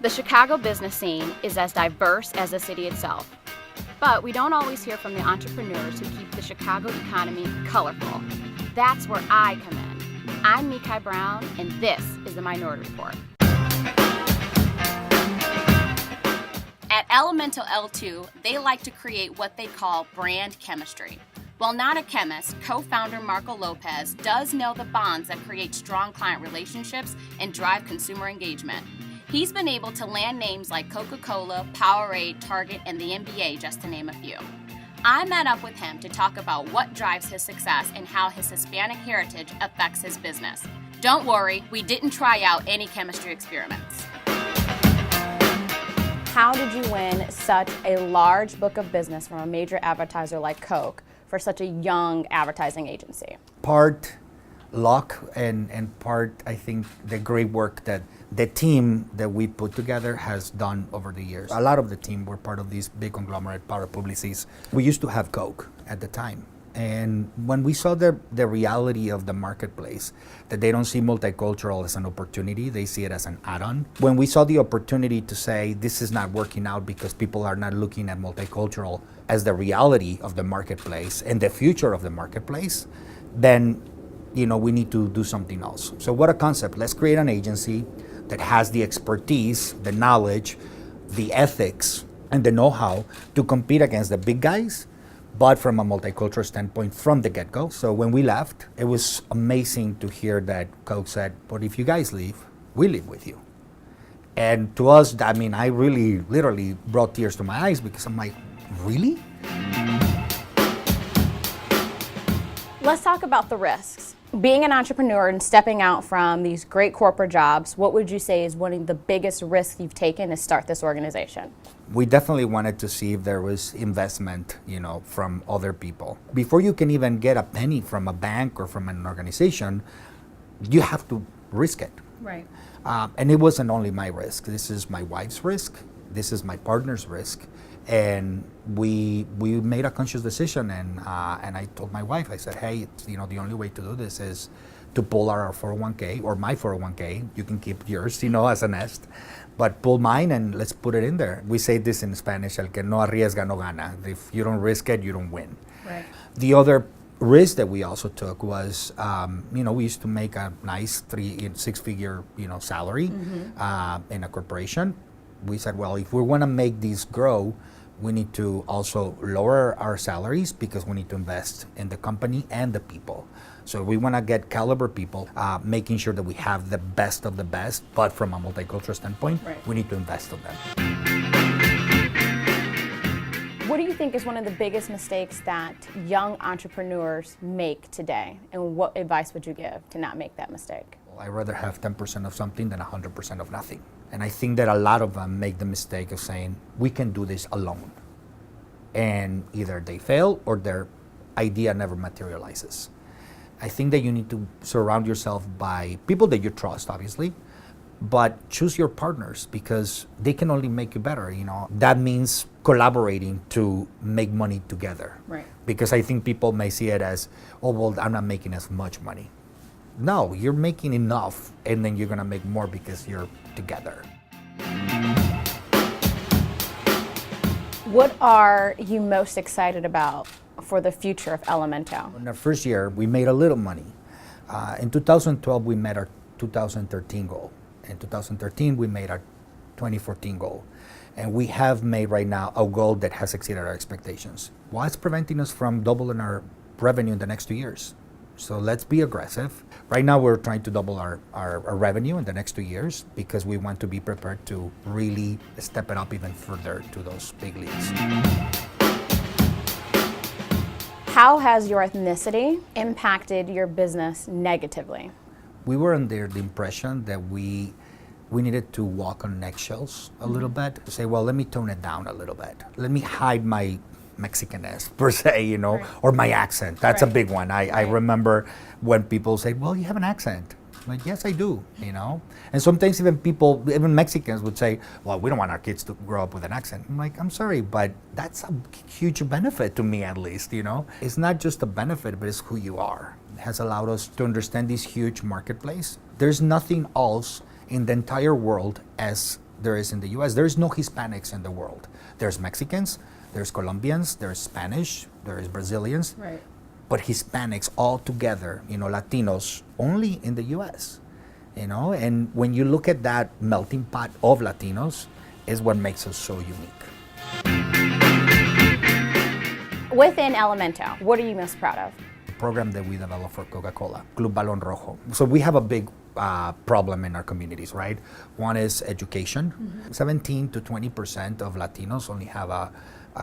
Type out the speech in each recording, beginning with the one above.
The Chicago business scene is as diverse as the city itself, but we don't always hear from the entrepreneurs who keep the Chicago economy colorful. That's where I come in. I'm Micaela Brown, and this is the Minority Report. At Elemento L2, they like to create what they call brand chemistry. While not a chemist, co-founder Marco Lopez does know the bonds that create strong client relationships and drive consumer engagement. He's been able to land names like Coca-Cola, PowerAde, Target, and the NBA, just to name a few. I met up with him to talk about what drives his success and how his Hispanic heritage affects his business. Don't worry, we didn't try out any chemistry experiments. How did you win such a large book of business from a major advertiser like Coke for such a young advertising agency? Part luck and part, I think, the great work that the team that we put together has done over the years. A lot of the team were part of these big conglomerate power publicities. We used to have Coke at the time. And when we saw the reality of the marketplace, that they don't see multicultural as an opportunity, they see it as an add-on. When we saw the opportunity to say this is not working out because people are not looking at multicultural as the reality of the marketplace and the future of the marketplace, then we need to do something else. So what a concept. Let's create an agency that has the expertise, the knowledge, the ethics, and the know-how to compete against the big guys, but from a multicultural standpoint from the get-go. So when we left, it was amazing to hear that Coke said, but if you guys leave, we leave with you. And to us, I really literally brought tears to my eyes because I'm like, really? Let's talk about the risks. Being an entrepreneur and stepping out from these great corporate jobs, what would you say is one of the biggest risks you've taken to start this organization? We definitely wanted to see if there was investment, from other people. Before you can even get a penny from a bank or from an organization, you have to risk it. Right. And it wasn't only my risk. This is my wife's risk. This is my partner's risk. And we made a conscious decision, and I told my wife, I said, hey, the only way to do this is to pull our 401k or my 401k. You can keep yours, as a nest, but pull mine and let's put it in there. We say this in Spanish, el que no arriesga no gana. If you don't risk it, you don't win. Right. The other risk that we also took was, we used to make a nice 6-figure, salary in a corporation. We said, well, if we want to make these grow, we need to also lower our salaries because we need to invest in the company and the people. So we want to get caliber people, making sure that we have the best of the best, but from a multicultural standpoint, we need to invest in them. What do you think is one of the biggest mistakes that young entrepreneurs make today? And what advice would you give to not make that mistake? I'd rather have 10% of something than 100% of nothing. And I think that a lot of them make the mistake of saying, we can do this alone. And either they fail or their idea never materializes. I think that you need to surround yourself by people that you trust, obviously, but choose your partners because they can only make you better. That means collaborating to make money together. Right. Because I think people may see it as, oh, well, I'm not making as much money. No, you're making enough, and then you're gonna make more because you're together. What are you most excited about for the future of Elemento? In our first year, we made a little money. In 2012, we met our 2013 goal. In 2013, we made our 2014 goal. And we have made right now a goal that has exceeded our expectations. What's preventing us from doubling our revenue in the next 2 years? So let's be aggressive. Right now, we're trying to double our revenue in the next 2 years because we want to be prepared to really step it up even further to those big leagues. How has your ethnicity impacted your business negatively? We were under the impression that we needed to walk on eggshells a little bit, to say, well, let me tone it down a little bit. Let me hide my Mexicanness, per se, or my accent. That's a big one. I remember when people say, well, you have an accent. I'm like, yes, I do, And sometimes even Mexicans would say, well, we don't want our kids to grow up with an accent. I'm like, I'm sorry, but that's a huge benefit to me, at least, It's not just a benefit, but it's who you are. It has allowed us to understand this huge marketplace. There's nothing else in the entire world as there is in the US. There's no Hispanics in the world. There's Mexicans, there's Colombians, there's Spanish, there's Brazilians. Right. But Hispanics all together, Latinos, only in the US. And when you look at that melting pot of Latinos, is what makes us so unique. Within Elemento, what are you most proud of? The program that we developed for Coca-Cola, Club Balón Rojo. So we have a big problem in our communities, right? One is education. 17 to 20% of Latinos only have a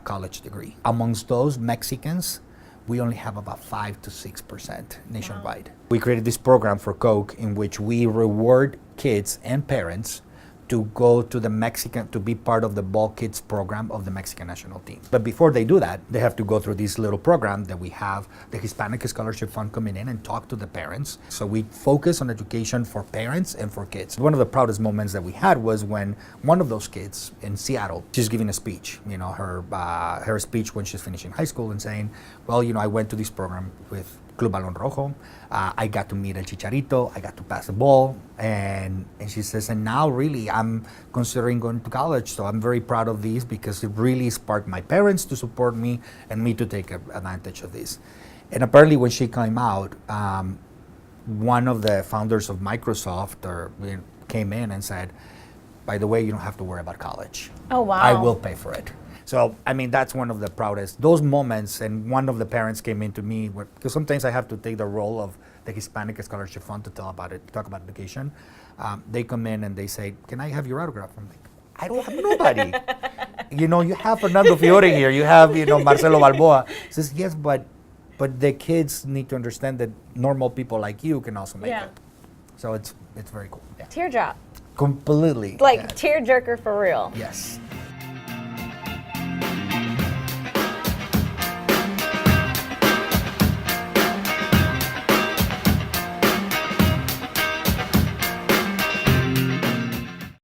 college degree. Amongst those, Mexicans, we only have about 5 to 6% nationwide. Wow. We created this program for Coke in which we reward kids and parents to go to to be part of the Ball Kids program of the Mexican national team. But before they do that, they have to go through this little program that we have, the Hispanic Scholarship Fund, coming in and talk to the parents. So we focus on education for parents and for kids. One of the proudest moments that we had was when one of those kids in Seattle, she's giving a speech, her speech when she's finishing high school and saying, well, I went to this program with Club Balón Rojo. I got to meet El Chicharito. I got to pass the ball. And she says, and now really I'm considering going to college. So I'm very proud of this because it really sparked my parents to support me and me to take advantage of this. And apparently when she came out, one of the founders of Microsoft came in and said, by the way, you don't have to worry about college. Oh, wow. I will pay for it. So, that's one of the proudest, those moments, and one of the parents came into me, because sometimes I have to take the role of the Hispanic Scholarship Fund to talk about education. They come in and they say, can I have your autograph? I'm like, I don't have nobody. You have Fernando Fiore here, you have, Marcelo Balboa. He says, yes, but the kids need to understand that normal people like you can also make it. So it's very cool. Yeah. Teardrop. Completely. Like tearjerker for real. Yes.